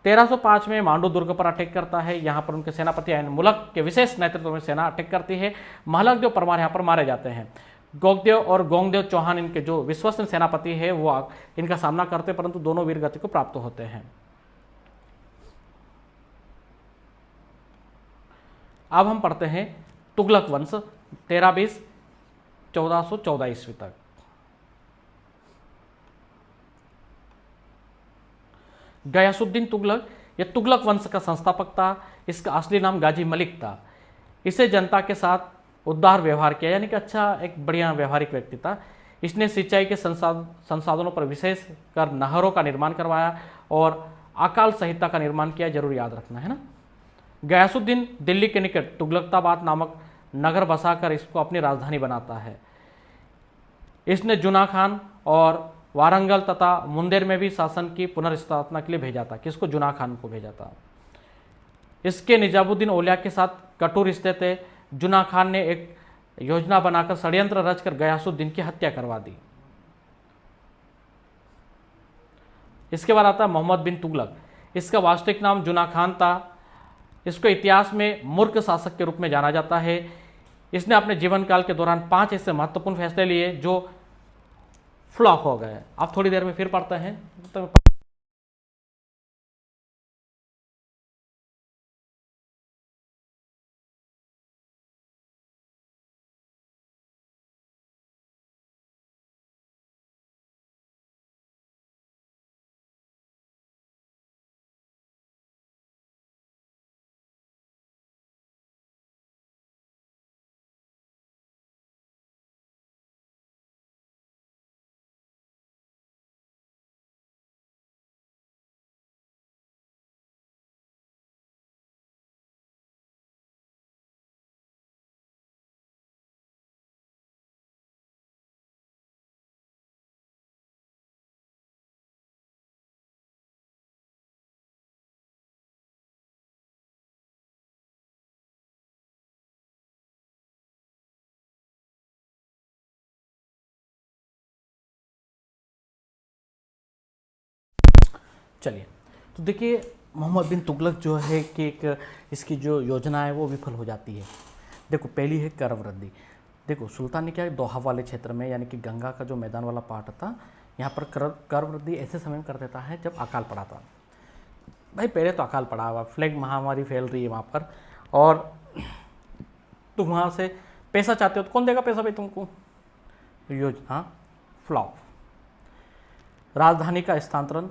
1305 में मांडू दुर्ग पर अटैक करता है। यहाँ पर उनके सेनापति आयन मुलक के विशेष नेतृत्व में सेना अटैक करती है। महलक देव परमार यहाँ पर मारे जाते हैं। गोगदेव और गोंगदेव चौहान इनके जो विश्वसनीय सेनापति है वो इनका सामना करते, परंतु दोनों वीर गति को प्राप्त होते हैं। अब हम पढ़ते हैं तुगलक वंश 1320 1414 ईस्वी तक। गयासुद्दीन तुगलक, ये तुगलक वंश का संस्थापक था। इसका असली नाम गाजी मलिक था। इसे जनता के साथ उदार व्यवहार किया, यानी कि अच्छा एक बढ़िया व्यवहारिक व्यक्ति था। इसने सिंचाई के संसाधनों पर विशेष कर नहरों का निर्माण करवाया और अकाल संहिता का निर्माण किया, जरूर याद रखना है ना। गयासुद्दीन दिल्ली के निकट तुगलकाबाद नामक नगर बसाकर इसको अपनी राजधानी बनाता है। इसने जुना खान और वारंगल तथा मुंदेर में भी शासन की पुनर्स्थापना के लिए भेजा था। किसको? जुना खान को भेजा था। इसके निजामुद्दीन औलिया के साथ कटु रिश्ते थे। जुना खान ने एक योजना बनाकर षड्यंत्र रचकर गयासुद्दीन की हत्या करवा दी। इसके बाद आता है मोहम्मद बिन तुगलक। इसका वास्तविक नाम जुना खान था। इसको इतिहास में मूर्ख शासक के रूप में जाना जाता है। इसने अपने जीवन काल के दौरान 5 ऐसे महत्वपूर्ण फैसले लिए जो फ्लॉप हो गए। आप थोड़ी देर में फिर पढ़ते हैं। तो चलिए, तो देखिए मोहम्मद बिन तुगलक जो है कि एक इसकी जो योजना है वो विफल हो जाती है। देखो, पहली है कर वृद्धि। देखो, सुल्तान ने क्या, दोहा वाले क्षेत्र में यानी कि गंगा का जो मैदान वाला पार्ट था, यहाँ पर कर वृद्धि ऐसे समय में कर देता है जब अकाल पड़ा था। भाई पहले तो अकाल पड़ा हुआ, फ्लैग महामारी फैल रही है वहाँ पर, और तुम वहाँ से पैसा चाहते हो तो कौन देगा पैसा भाई तुमको? योजना फ्लॉप। राजधानी का स्थानांतरण,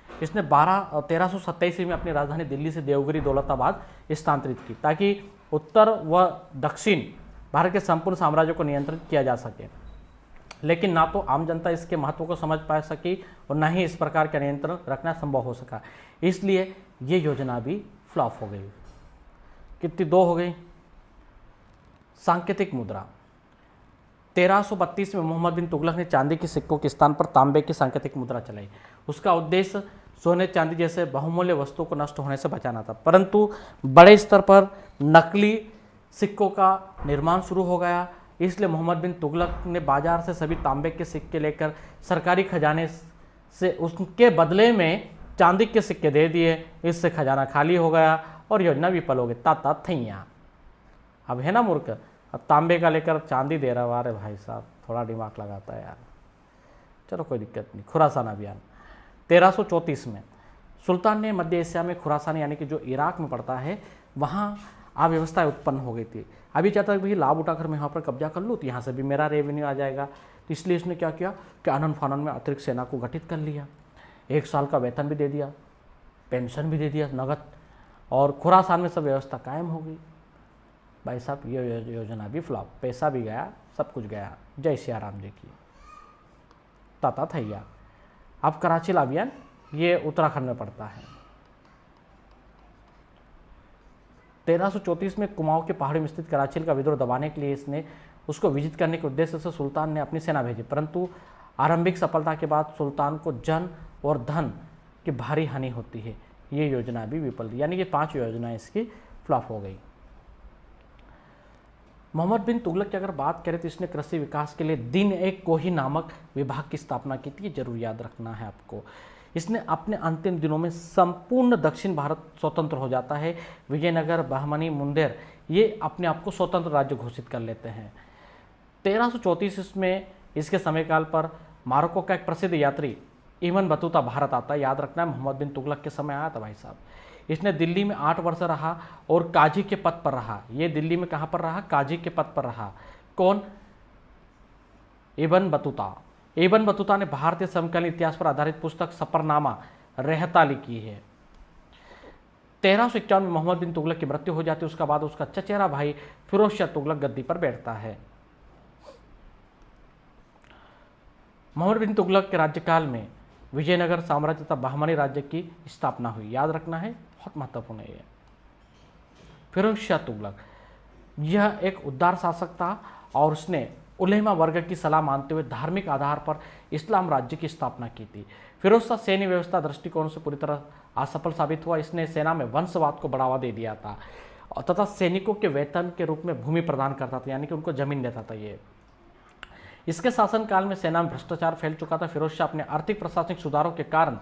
इसने 1327 में अपनी राजधानी दिल्ली से देवगिरी दौलताबाद स्थानांतरित की ताकि उत्तर व दक्षिण भारत के संपूर्ण साम्राज्य को नियंत्रित किया जा सके, लेकिन ना तो आम जनता इसके महत्व को समझ पा सकी और न ही इस प्रकार का नियंत्रण रखना संभव हो सका, इसलिए ये योजना भी फ्लॉप हो गई। कितनी? 2 हो गई। सांकेतिक मुद्रा, 1332 में मोहम्मद बिन तुगलक ने चांदी के सिक्कों के स्थान पर तांबे की सांकेतिक मुद्रा चलाई। उसका उद्देश्य सोने चांदी जैसे बहुमूल्य वस्तुओं को नष्ट होने से बचाना था, परंतु बड़े स्तर पर नकली सिक्कों का निर्माण शुरू हो गया, इसलिए मोहम्मद बिन तुगलक ने बाजार से सभी तांबे के सिक्के लेकर सरकारी खजाने से उसके बदले में चांदी के सिक्के दे दिए। इससे खजाना खाली हो गया और योजना विफल हो गई। ता थैया। अब है ना मूर्ख, अब तांबे का लेकर चांदी दे रहा है। अरे भाई साहब थोड़ा दिमाग लगाता है यार। चलो कोई दिक्कत नहीं। खुरासान अभियान 1334 में सुल्तान ने मध्य एशिया में खुरासान यानी कि जो इराक में पड़ता है वहाँ अव्यवस्था उत्पन्न हो गई थी। अभी चाहता है भाई लाभ उठाकर मैं यहाँ पर कब्जा कर लूँ तो यहाँ से भी मेरा रेवेन्यू आ जाएगा, तो इसलिए इसने क्या किया कि आनन फानन में अतिरिक्त सेना को गठित कर लिया, 1 साल का वेतन भी दे दिया, पेंशन भी दे दिया नगद, और खुरासान में सब व्यवस्था कायम हो गई। भाई साहब ये योजना भी फ्लॉप, पैसा भी गया, सब कुछ गया। जय सिया राम जी की। ताता थैया। अब कराची अभियान, ये उत्तराखंड में पड़ता है। 1334 में कुमाऊं के पहाड़ी में स्थित कराची का विद्रोह दबाने के लिए इसने उसको विजित करने के उद्देश्य से सुल्तान ने अपनी सेना भेजी, परंतु आरंभिक सफलता के बाद सुल्तान को जन और धन की भारी हानि होती है। ये योजना भी विफल, यानी कि 5 योजनाएं इसकी फ्लॉप हो गई। मोहम्मद बिन तुगलक की अगर बात करें तो इसने कृषि विकास के लिए दिन एक कोही नामक विभाग की स्थापना की थी। ये जरूर याद रखना है आपको। इसने अपने अंतिम दिनों में संपूर्ण दक्षिण भारत स्वतंत्र हो जाता है। विजयनगर, बहमनी, मुंदेर ये अपने आप को स्वतंत्र राज्य घोषित कर लेते हैं। 1334 में इसके समयकाल पर मारोको का एक प्रसिद्ध यात्री इब्न बतूता भारत आता है। याद रखना है मोहम्मद बिन तुगलक के समय आया था भाई साहब। इसने दिल्ली में 8 वर्ष रहा और काजी के पद पर रहा। ये दिल्ली में कहाँ पर रहा? काजी के पद पर रहा। कौन? Ibn Battuta. इब्न बतूता ने भारतीय समकालीन इतिहास पर आधारित पुस्तक सफरनामा रहता लिखी है। 1351 में मोहम्मद बिन तुगलक की मृत्यु हो जाती है। उसका बाद उसका चचेरा भाई फिरोज शाह तुगलक गद्दी पर बैठता है। मोहम्मद बिन तुगलक के राज्यकाल में विजयनगर साम्राज्य तथा बहमनी राज्य की स्थापना हुई। याद रखना है, बहुत महत्वपूर्ण है ये। फिरोज शाह तुगलक यह एक उदार शासक था और उसने उलेमा वर्ग की सलाह मानते हुए धार्मिक आधार पर इस्लाम राज्य की स्थापना की थी। फिरोज शाह सैन्य व्यवस्था दृष्टिकोण से पूरी तरह असफल साबित हुआ। इसने सेना में वंशवाद को बढ़ावा दे दिया था तथा सैनिकों के वेतन के रूप में भूमि प्रदान करता था, यानी कि उनको जमीन देता था। ये इसके शासनकाल में सेना में भ्रष्टाचार फैल चुका था। फिरोज शाह अपने आर्थिक प्रशासनिक सुधारों के कारण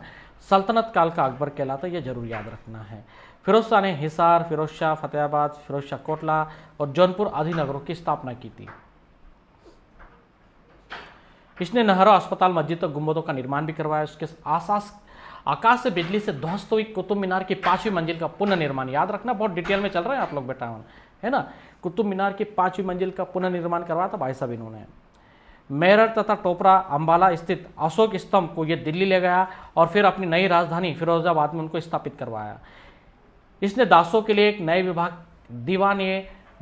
सल्तनत काल का अकबर कहलाता, यह जरूर याद रखना है। फिरोज शाह ने हिसार, फिरोज शाह फतेहाबाद, फिरोज शाह कोटला और जौनपुर आदि नगरों की स्थापना की थी। इसने नहरों, अस्पताल, मस्जिद और गुंबदों का निर्माण भी करवाया। उसके आकाश से बिजली से ध्वस्त हुई कुतुब मीनार की 5वीं मंजिल का पुनर्निर्माण, याद रखना, बहुत डिटेल में चल रहा है आप लोग बेटा, है ना। कुतुब मीनार की 5वीं मंजिल का पुनर्निर्माण करवाया था भाई साहब इन्होंने। मेरठ तथा टोपरा अंबाला स्थित अशोक स्तंभ को ये दिल्ली ले गया और फिर अपनी नई राजधानी फिरोजाबाद में उनको स्थापित करवाया। इसने दासों के लिए एक नए विभाग दीवान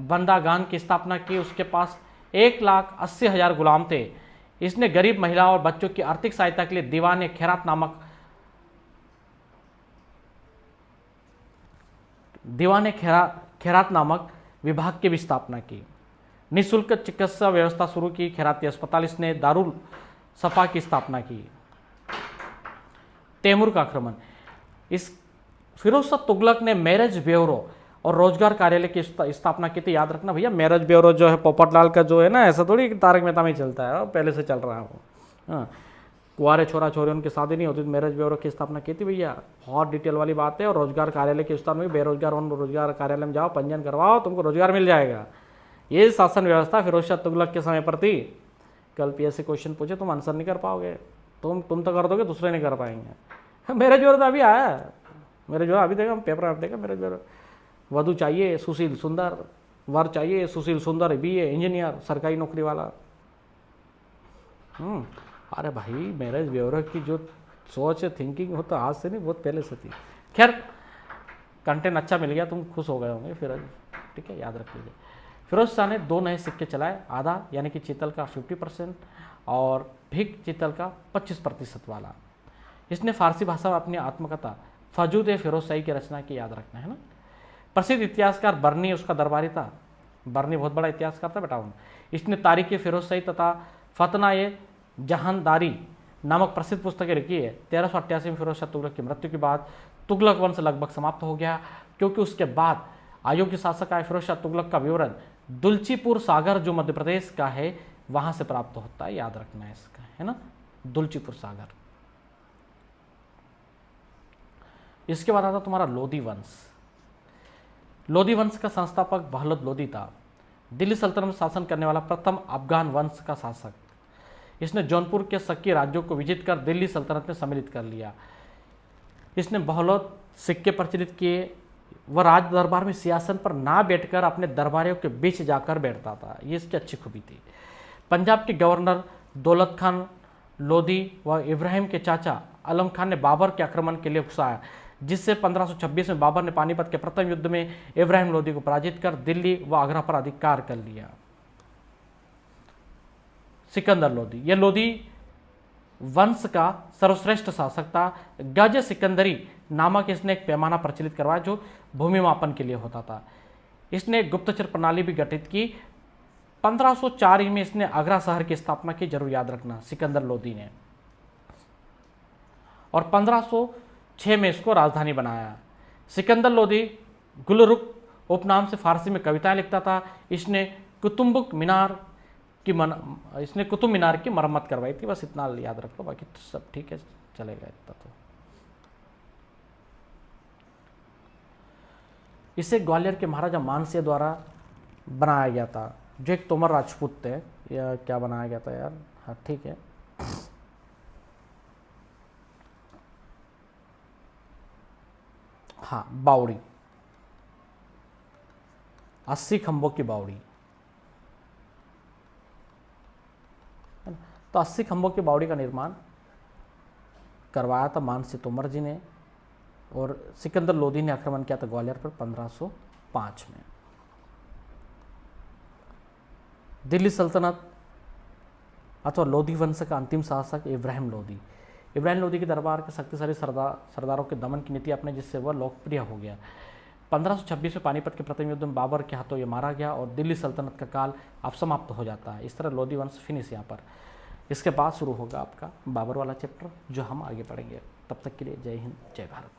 बंदागान की स्थापना की। उसके पास 1,80,000 गुलाम थे। इसने गरीब महिलाओं और बच्चों की आर्थिक सहायता के लिए दीवान खैरात नामक विभाग की भी स्थापना की। निःशुल्क चिकित्सा व्यवस्था शुरू की। खैराती अस्पताल। इसने दारुल सफा की स्थापना की। तैमूर का आक्रमण, इस फिरोज शाह तुगलक ने मैरिज ब्यूरो और रोजगार कार्यालय की स्थापना की थी। याद रखना भैया, मैरिज ब्यूरो जो है पोपटलाल का जो है ना, ऐसा थोड़ी तारक मेहता में चलता है, पहले से चल रहा है वो। हाँ, कुंवारे छोरा छोरे उनकी शादी नहीं होती तो मैरिज ब्यूरो की स्थापना की थी भैया, बहुत डिटेल वाली बात है। और रोजगार कार्यालय की स्थापना, बेरोजगार रोजगार कार्यालय में जाओ, पंजीयन करवाओ, तुमको रोजगार मिल जाएगा। ये शासन व्यवस्था फिरोज शाह तुगलक के समय पर थी। कल पीएससी क्वेश्चन पूछे तुम आंसर नहीं कर पाओगे, तुम तो कर दोगे, दूसरे नहीं कर पाएंगे। मेरे जोर तो अभी आया, मेरे जोर अभी देखा, पेपर आप देखा, मेरे जोर वधु चाहिए सुशील सुंदर, वर चाहिए सुशील सुंदर, बीए इंजीनियर, सरकारी नौकरी वाला। अरे भाई मैरिज ब्यूरो की जो सोच है, थिंकिंग हो तो आज से नहीं, बहुत पहले से थी। खैर कंटेंट अच्छा मिल गया, तुम खुश हो गए होंगे फिर, ठीक है, याद रख लीजिए। फिरोज शाह ने 2 नए सिक्के चलाए, आधा यानी कि चीतल का 50% और भिक चीतल का 25% वाला। इसने फारसी भाषा में अपनी आत्मकथा फजूद फिरोज शाही की रचना की, याद रखना है ना। प्रसिद्ध इतिहासकार बर्नी उसका दरबारी था, बर्नी बहुत बड़ा इतिहासकार था बेटा। इसने तारीख फिरोज शाही तथा फतना जहानदारी नामक प्रसिद्ध पुस्तकें लिखी है। 1388 में फिरोज शाह तुगलक की मृत्यु के बाद तुगलक वंश लगभग समाप्त हो गया, क्योंकि उसके बाद अयोग्य शासक आए। फिरोज शाह तुगलक का विवरण दुलचीपुर सागर जो मध्य प्रदेश का है वहां से प्राप्त होता है, याद रखना है इसका, है ना, दुलचीपुर सागर। इसके बाद आता तुम्हारा लोधी वंश। लोधी वंश का संस्थापक बहलोद लोधी था, दिल्ली सल्तनत में शासन करने वाला प्रथम अफगान वंश का शासक। इसने जौनपुर के शक्की राज्यों को विजित कर दिल्ली सल्तनत में सम्मिलित कर लिया। इसने बहलोद सिक्के प्रचलित किए। वह राज दरबार में सिंहासन पर ना बैठकर अपने दरबारियों के बीच जाकर बैठता था, ये इसकी अच्छी खूबी थी। पंजाब के गवर्नर दौलत खान लोधी व इब्राहिम के चाचा आलम खान ने बाबर के आक्रमण के लिए उकसाया, जिससे 1526 में बाबर ने पानीपत के प्रथम युद्ध में इब्राहिम लोधी को पराजित कर दिल्ली व आगरा पर अधिकार कर लिया। सिकंदर लोधी, यह लोधी वंश का सर्वश्रेष्ठ शासक था। गज सिकंदरी नामक इसने एक पैमाना प्रचलित करवाया जो भूमि मापन के लिए होता था। इसने गुप्तचर प्रणाली भी गठित की। 1504 में इसने आगरा शहर की स्थापना की, जरूर याद रखना, सिकंदर लोधी ने। और 1506 में इसको राजधानी बनाया। सिकंदर लोधी गुलरुख उपनाम से फारसी में कविताएं लिखता था। इसने कुतुब मीनार की मरम्मत करवाई थी, बस इतना याद रख लो, बाकी तो सब ठीक है, चलेगा इतना तो। इसे ग्वालियर के महाराजा मानसिंह द्वारा बनाया गया था, जो एक तोमर राजपूत थे, या क्या बनाया गया था यार, हाँ ठीक है। हाँ, बावड़ी, 80 खंभों की बावड़ी, तो 80 खंभों की बावड़ी का निर्माण करवाया था मानसिंह तोमर जी ने, और सिकंदर लोधी ने आक्रमण किया था ग्वालियर पर 1505 में। दिल्ली सल्तनत अथवा लोधी वंश का अंतिम शासक इब्राहिम लोधी। इब्राहिम लोधी के दरबार के शक्तिशाली सरदारों के दमन की नीति अपने, जिससे वह लोकप्रिय हो गया। 1526 में पानीपत के प्रथम युद्ध में बाबर के हाथों ये मारा गया और दिल्ली सल्तनत का काल अब समाप्त हो जाता है। इस तरह लोधी वंश फिनिश यहाँ पर। इसके बाद शुरू होगा आपका बाबर वाला चैप्टर, जो हम आगे पढ़ेंगे। तब तक के लिए जय हिंद, जय भारत।